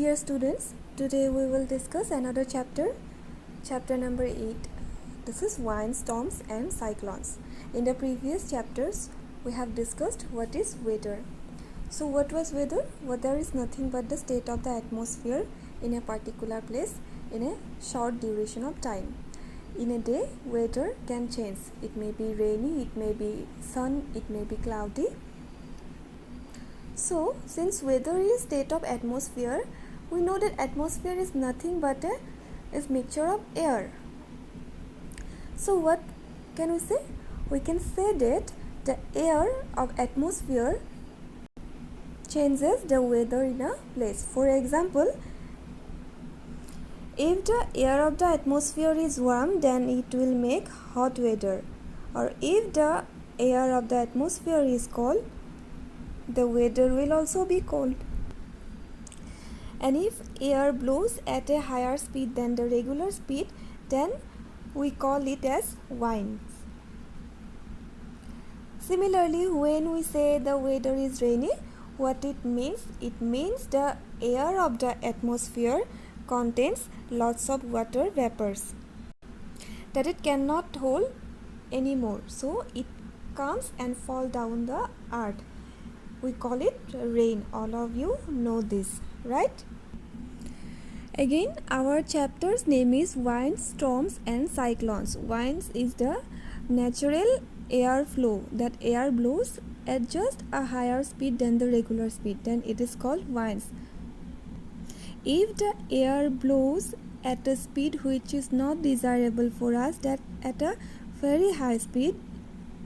Dear students, today we will discuss another chapter, chapter number 8. This is winds, storms and cyclones. In the previous chapters, we have discussed what is weather. So what was weather? Weather is nothing but the state of the atmosphere in a particular place in a short duration of time. In a day, weather can change. It may be rainy, it may be sun, it may be cloudy. So, since weather is state of atmosphere, we know that atmosphere is nothing but a mixture of air. So, what can we say? We can say that the air of atmosphere changes the weather in a place. For example, if the air of the atmosphere is warm, then it will make hot weather. Or if the air of the atmosphere is cold, the weather will also be cold. And if air blows at a higher speed than the regular speed, then we call it as winds. Similarly, when we say the weather is rainy, what it means? It means the air of the atmosphere contains lots of water vapors that it cannot hold anymore. So it comes and falls down the earth. We call it rain. All of you know this, right? Again, our chapter's name is winds, storms and cyclones. Winds is the natural air flow, that air blows at just a higher speed than the regular speed, then it is called winds. If the air blows at a speed which is not desirable for us, that at a very high speed,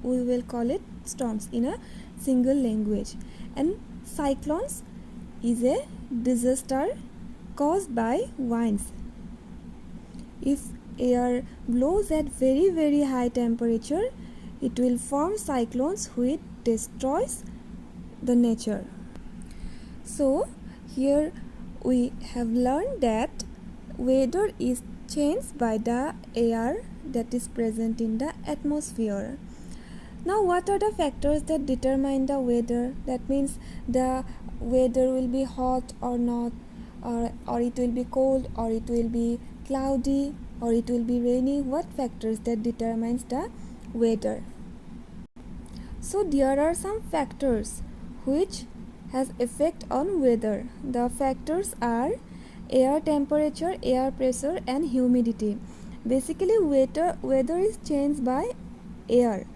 we will call it storms in a single language. And cyclones is a disaster caused by winds. If air blows at very high temperature, it will form cyclones which destroys the nature. So here we have learned that weather is changed by the air that is present in the atmosphere. Now, what are the factors that determine the weather? That means the weather will be hot or not, or it will be cold, or it will be cloudy, or it will be rainy. What factors that determines the weather? So there are some factors which has effect on weather. The factors are air temperature, air pressure and humidity. Basically, weather is changed by air.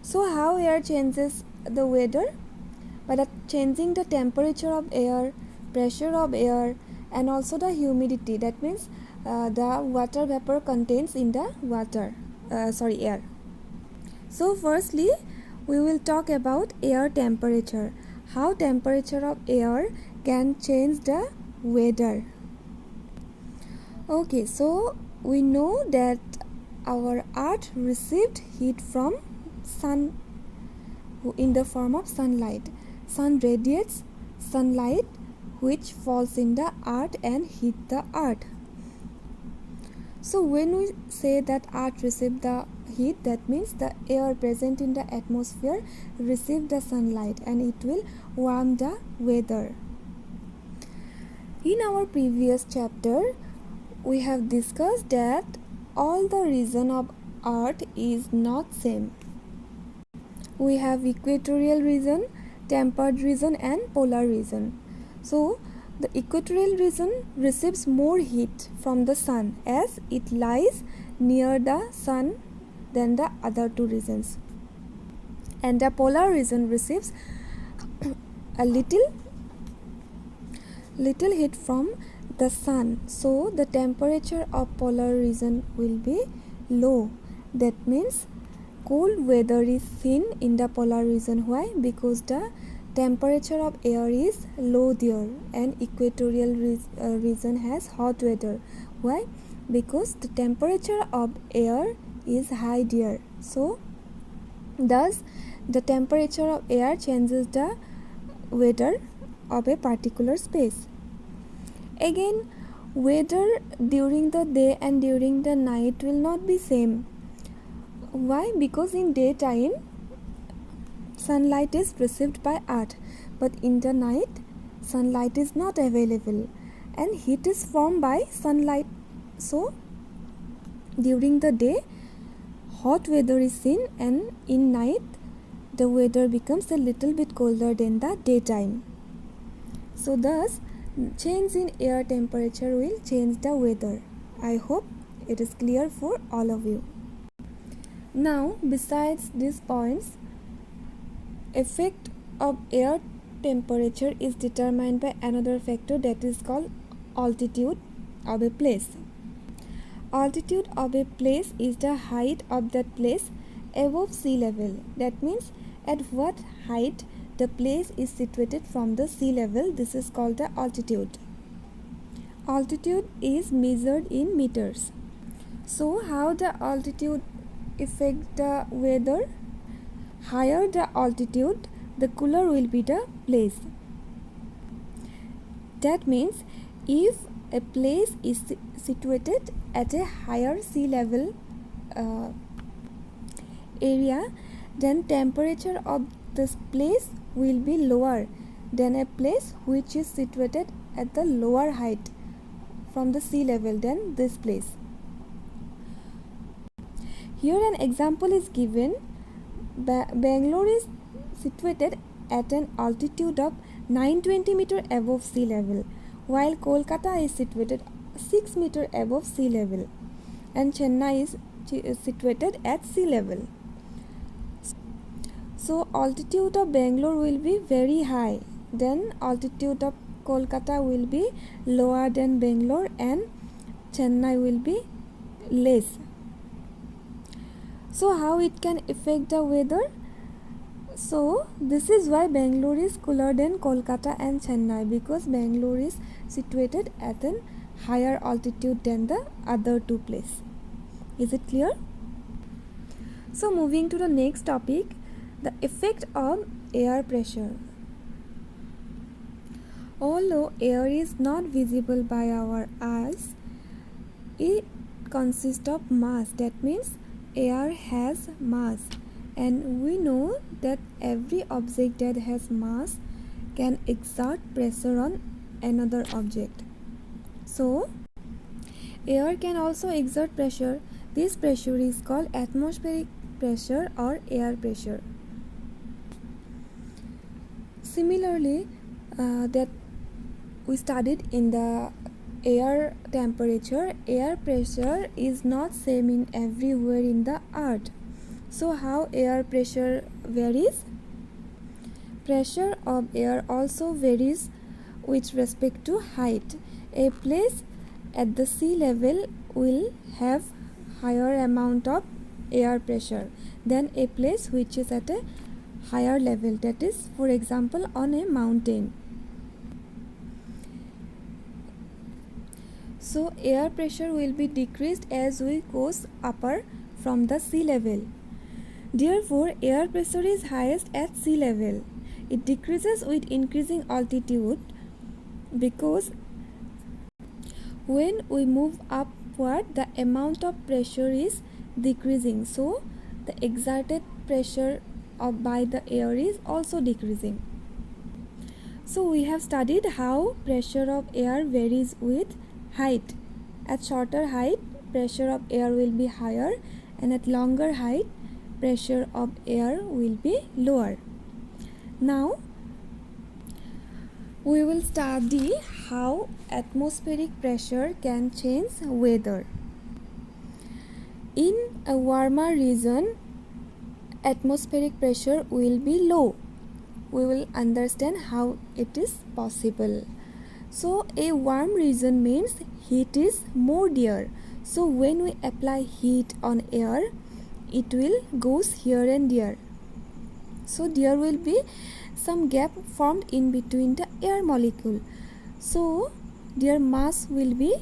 So how air changes the weather? By changing the temperature of air, pressure of air and also the humidity. That means the water vapor contains in the air. So firstly, we will talk about air temperature. How temperature of air can change the weather. Okay, so we know that our earth received heat from sun in the form of sunlight. Sun radiates sunlight which falls in the earth and hit the earth. So when we say that earth received the heat, that means the air present in the atmosphere receive the sunlight and it will warm the weather. In our previous chapter, we have discussed that all the region of earth is not same. We have equatorial region, temperate region and polar region. So the equatorial region receives more heat from the sun as it lies near the sun than the other two regions. And the polar region receives a little heat from the sun. So the temperature of polar region will be low. That means cold weather is seen in the polar region. Why? Because the temperature of air is low there, and equatorial region has hot weather. Why? Because the temperature of air is high there. So thus the temperature of air changes the weather of a particular space. Again, weather during the day and during the night will not be same. Why? Because in daytime sunlight is received by earth, but in the night sunlight is not available and heat is formed by sunlight. So during the day hot weather is seen, and in night the weather becomes a little bit colder than the daytime. So thus change in air temperature will change the weather. I hope it is clear for all of you. Now besides these points, effect of air temperature is determined by another factor that is called altitude of a place. Altitude of a place is the height of that place above sea level. That means at what height the place is situated from the sea level. This is called the altitude. Altitude is measured in meters. So how the altitude affect the weather? Higher the altitude, the cooler will be the place. That means if a place is situated at a higher sea level area, then temperature of this place will be lower than a place which is situated at the lower height from the sea level than this place. Here an example is given. Bangalore is situated at an altitude of 920 meter above sea level, while Kolkata is situated 6 meter above sea level, and Chennai is situated at sea level. So altitude of Bangalore will be very high, then altitude of Kolkata will be lower than Bangalore, and Chennai will be less. So how it can affect the weather? So this is why Bangalore is cooler than Kolkata and Chennai, because Bangalore is situated at a higher altitude than the other two places. Is it clear? So moving to the next topic, the effect of air pressure. Although air is not visible by our eyes, it consists of mass. That means air has mass, and we know that every object that has mass can exert pressure on another object. So air can also exert pressure. This pressure is called atmospheric pressure or air pressure. Similarly, that we studied in the air temperature, air pressure is not same in everywhere in the earth. So how air pressure varies? Pressure of air also varies with respect to height. A place at the sea level will have higher amount of air pressure than a place which is at a higher level, that is, for example, on a mountain. So air pressure will be decreased as we goes upper from the sea level. Therefore, air pressure is highest at sea level. It decreases with increasing altitude because when we move upward, the amount of pressure is decreasing. So the exerted pressure by the air is also decreasing. So we have studied how pressure of air varies with height. At shorter height, pressure of air will be higher, and at longer height, pressure of air will be lower. Now we will study how atmospheric pressure can change weather. In a warmer region, atmospheric pressure will be low. We will understand how it is possible. So a warm region means heat is more there. So when we apply heat on air, it will goes here and there. So there will be some gap formed in between the air molecule. So their mass will be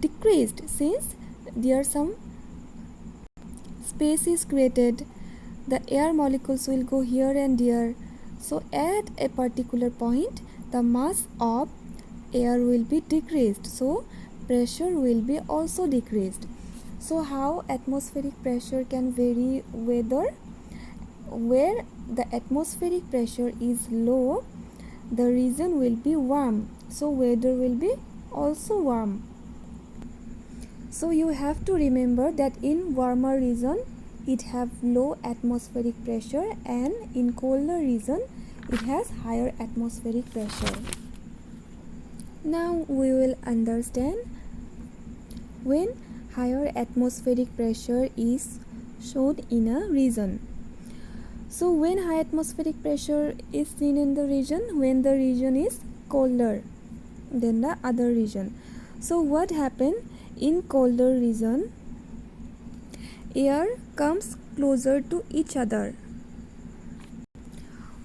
decreased since there some space is created. The air molecules will go here and there. So at a particular point, the mass of air will be decreased. So pressure will be also decreased. So how atmospheric pressure can vary weather? Where the atmospheric pressure is low, the region will be warm, so weather will be also warm. So you have to remember that in warmer region it have low atmospheric pressure, and in colder region it has higher atmospheric pressure. Now we will understand when higher atmospheric pressure is shown in a region. So when high atmospheric pressure is seen in the region, when the region is colder than the other region. So what happens in colder region? Air comes closer to each other.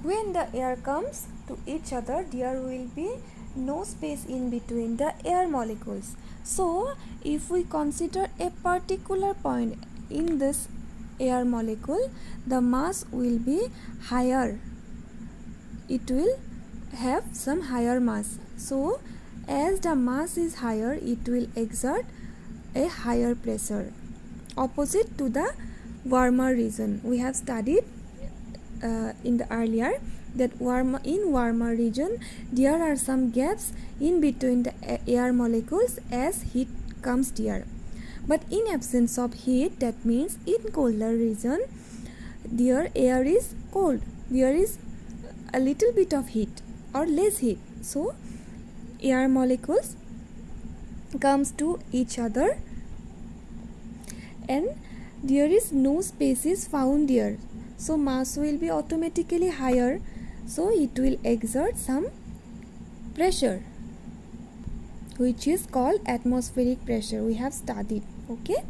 When the air comes to each other, there will be no space in between the air molecules. So if we consider a particular point in this air molecule, the mass will be higher. It will have some higher mass. So as the mass is higher, it will exert a higher pressure, opposite to the warmer region. We have studied in the earlier that in warmer region there are some gaps in between the air molecules as heat comes there. But in absence of heat, that means in colder region their air is cold, there is a little bit of heat or less heat, so air molecules comes to each other and there is no spaces found there, so mass will be automatically higher, so it will exert some pressure which is called atmospheric pressure. We have studied. Okay,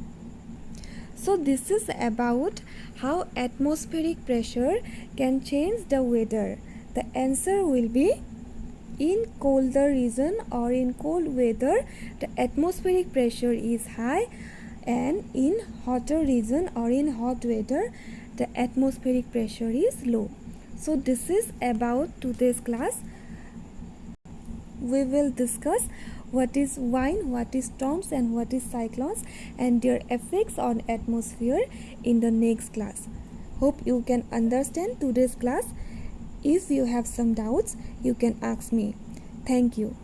so this is about how atmospheric pressure can change the weather. The answer will be in colder region or in cold weather the atmospheric pressure is high, and in hotter region or in hot weather the atmospheric pressure is low. So this is about today's class. We will discuss what is wind, what is storms, and what is cyclones and their effects on atmosphere in the next class. Hope you can understand today's class. If you have some doubts, you can ask me. Thank you.